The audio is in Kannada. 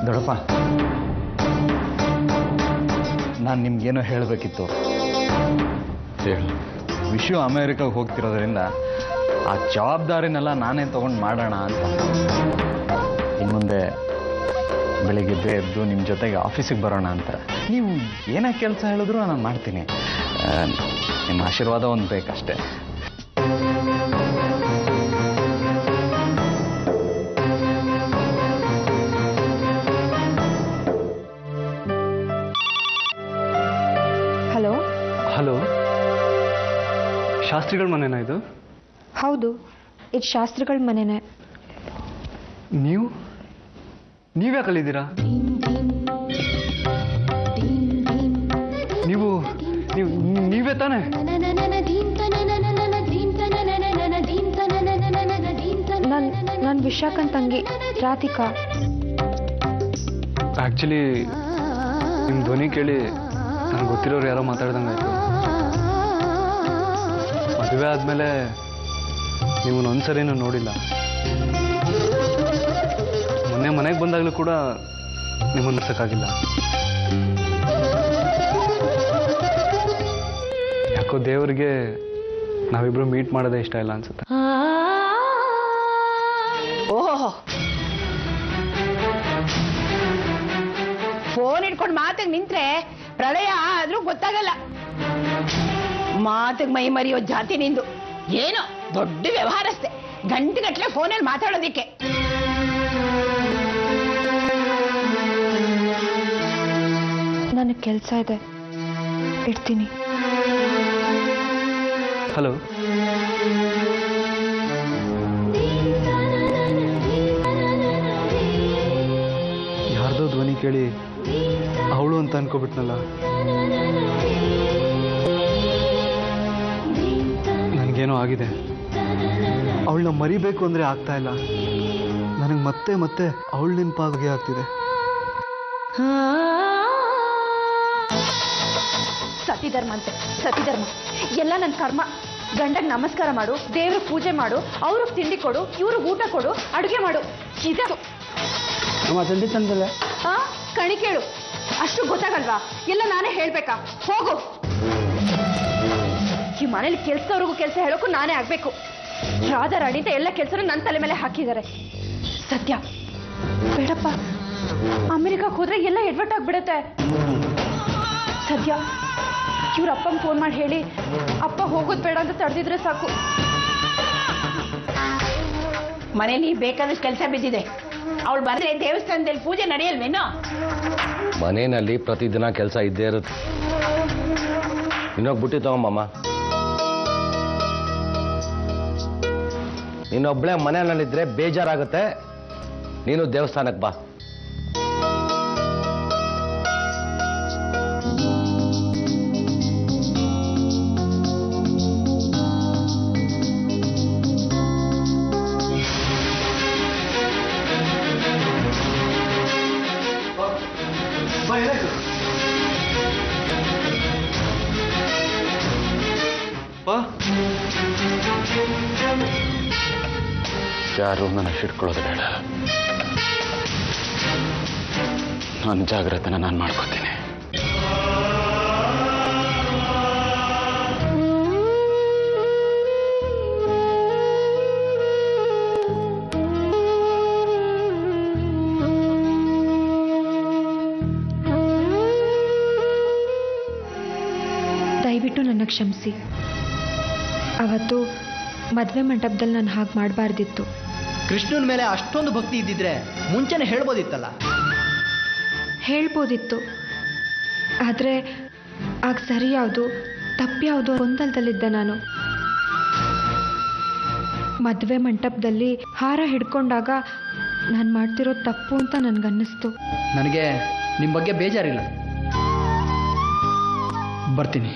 ದೊಡ್ಡಪ್ಪ, ನಾನು ನಿಮ್ಗೇನೋ ಹೇಳಬೇಕಿತ್ತು. ಹೇಳು. ವಿಶ್ವ ಅಮೇರಿಕಾಗೆ ಹೋಗ್ತಿರೋದ್ರಿಂದ ಆ ಜವಾಬ್ದಾರಿನೆಲ್ಲ ನಾನೇ ತೊಗೊಂಡು ಮಾಡೋಣ ಅಂತ. ಇನ್ನು ಮುಂದೆ ಬೆಳಿಗ್ಗೆ ಎದ್ದು ನಿಮ್ಮ ಜೊತೆಗೆ ಆಫೀಸಿಗೆ ಬರೋಣ ಅಂತ. ನೀವು ಏನೇ ಕೆಲಸ ಹೇಳಿದ್ರು ನಾನು ಮಾಡ್ತೀನಿ. ನಿಮ್ಮ ಆಶೀರ್ವಾದ ಒಂದು ಬೇಕಷ್ಟೇ. ಹಲೋ. ಹಲೋ, ಶಾಸ್ತ್ರಿಗಳ ಮನೆನಾ ಇದು? ಹೌದು, ಇದು ಶಾಸ್ತ್ರಿಗಳ ಮನೆನೇ. ನೀವ್ಯಾಕಲ್ಲಿದ್ದೀರಾ? ನೀವೇ ತಾನೇ? ನಾನು ವಿಶಾಖನ್ ತಂಗಿ ರಾಧಿಕಾ. ಆ್ಯಕ್ಚುಲಿ ನಿಮ್ಮ ಧ್ವನಿ ಕೇಳಿ ನನಗೆ ಗೊತ್ತಿರೋರು ಯಾರೋ ಮಾತಾಡ್ದಂಗಾಯ್ತು. ಮದುವೆ ಆದಮೇಲೆ ನೀವು ಒಂದ್ಸರಿನೂ ನೋಡಿಲ್ಲ. ಮೊನ್ನೆ ಮನೆಗೆ ಬಂದಾಗಲೂ ಕೂಡ ನಿಮ್ಮನ್ನು ನೋಡ್ಸೋಕ್ಕಾಗಿಲ್ಲ. ಯಾಕೋ ದೇವರಿಗೆ ನಾವಿಬ್ರು ಮೀಟ್ ಮಾಡೋದೇ ಇಷ್ಟ ಇಲ್ಲ ಅನ್ಸುತ್ತೆ. ಓಹೋ, ಫೋನ್ ಇಟ್ಕೊಂಡು ಮಾತಿಗೆ ನಿಂತ್ರೆ ಪ್ರಳಯ ಆದ್ರೂ ಗೊತ್ತಾಗಲ್ಲ. ಮಾತಿಗೆ ಮೈ ಮರಿಯೋ ಜಾತಿ ನಿಂದು. ಏನೋ ದೊಡ್ಡ ವ್ಯವಹಾರಸ್ತೆ, ಗಂಟೆಗಟ್ಟಲೆ ಫೋನಲ್ಲಿ ಮಾತಾಡೋದಿಕ್ಕೆ. ನನಗೆ ಕೆಲಸ ಇದೆ, ಇಡ್ತೀನಿ. ಹಲೋ. ಯಾರ್ದೋ ಧ್ವನಿ ಕೇಳಿ ಅವಳು ಅಂತ ಅನ್ಕೋಬಿಟ್ನಲ್ಲ. ನನಗೇನೋ ಆಗಿದೆ. ಅವಳನ್ನ ಮರಿಬೇಕು ಅಂದರೆ ಆಗ್ತಾ ಇಲ್ಲ. ನನಗೆ ಮತ್ತೆ ಮತ್ತೆ ಅವಳು ನೆನಪಾಗೆ ಆಗ್ತಿದೆ. ಸತಿಧರ್ಮ ಅಂತೆ, ಸತಿಧರ್ಮ ಎಲ್ಲ ನನ್ನ ಕರ್ಮ. ಗಂಡಗೆ ನಮಸ್ಕಾರ ಮಾಡು, ದೇವ್ರಿಗೆ ಪೂಜೆ ಮಾಡು, ಅವ್ರಿಗೆ ತಿಂಡಿ ಕೊಡು, ಇವ್ರಿಗೆ ಊಟ ಕೊಡು, ಅಡುಗೆ ಮಾಡು. ಇದು ಕಣಿ ಕೇಳು. ಅಷ್ಟು ಗೊತ್ತಾಗಲ್ವಾ? ಎಲ್ಲ ನಾನೇ ಹೇಳ್ಬೇಕಾ? ಹೋಗು. ಈ ಮನೇಲಿ ಕೆಲ್ಸದವ್ರಿಗೂ ಕೆಲಸ ಹೇಳೋಕ್ಕೂ ನಾನೇ ಆಗ್ಬೇಕು. ರಾಧಾ ರಾಣಿ ಅಂತ ಎಲ್ಲ ಕೆಲಸನೂ ನನ್ನ ತಲೆ ಮೇಲೆ ಹಾಕಿದ್ದಾರೆ. ಸತ್ಯ ಬೇಡಪ್ಪ, ಅಮೆರಿಕಕ್ಕೆ ಹೋದ್ರೆ ಎಲ್ಲ ಎಡ್ವರ್ಟ್ ಆಗ್ಬಿಡುತ್ತೆ. ಸದ್ಯ ಇವ್ರ ಅಪ್ಪಂಗೆ ಫೋನ್ ಮಾಡಿ ಹೇಳಿ ಅಪ್ಪ ಹೋಗೋದು ಬೇಡ ಅಂತ ತಡೆದಿದ್ರೆ ಸಾಕು. ಮನೇಲಿ ಬೇಕಾದಷ್ಟು ಕೆಲಸ ಬಿದ್ದಿದೆ. ಅವಳು ಬಂದ್ರೆ ದೇವಸ್ಥಾನದಲ್ಲಿ ಪೂಜೆ ನಡೆಯಲ್ವೇನೋ? ಮನೆಯಲ್ಲಿ ಪ್ರತಿದಿನ ಕೆಲಸ ಇದ್ದೇ ಇರುತ್ತೆ. ಇನ್ನೊಬ್ಬ ಬುಟ್ಟಿ ತಗೊಂಬಮ್ಮ. ನೀನೊಬ್ಬಳೇ ಮನೆಯಲ್ಲಿದ್ರೆ ಬೇಜಾರಾಗುತ್ತೆ. ನೀನು ದೇವಸ್ಥಾನಕ್ಕೆ ಬಾ. ಯಾರು ನನ್ನ ಹಿಡ್ಕೊಳ್ಳೋದು ಬೇಡ. ನನ್ನ ಜಾಗ್ರತೆನ ನಾನು ಮಾಡ್ಕೋತೀನಿ. ದಯವಿಟ್ಟು ನನ್ನ ಕ್ಷಮಿಸಿ. ಅವತ್ತು ಮದುವೆ ಮಂಟಪದಲ್ಲಿ ನಾನು ಹಾಗೆ ಮಾಡಬಾರ್ದಿತ್ತು. ಕೃಷ್ಣನ ಮೇಲೆ ಅಷ್ಟೊಂದು ಭಕ್ತಿ ಇದ್ದಿದ್ರೆ ಮುಂಚೆನೆ ಹೇಳ್ಬೋದಿತ್ತಲ್ಲ. ಹೇಳ್ಬೋದಿತ್ತು, ಆದರೆ ಆಗ ಸರಿ ಯಾವುದು ತಪ್ಪು ಯಾವುದು ಗೊಂದಲದಲ್ಲಿದ್ದೆ ನಾನು. ಮದುವೆ ಮಂಟಪದಲ್ಲಿ ಹಾರ ಹಿಡ್ಕೊಂಡಾಗ ನಾನು ಮಾಡ್ತಿರೋ ತಪ್ಪು ಅಂತ ನನಗನ್ನಿಸ್ತು. ನನಗೆ ನಿಮ್ಮ ಬಗ್ಗೆ ಬೇಜಾರಿಲ್ಲ. ಬರ್ತೀನಿ.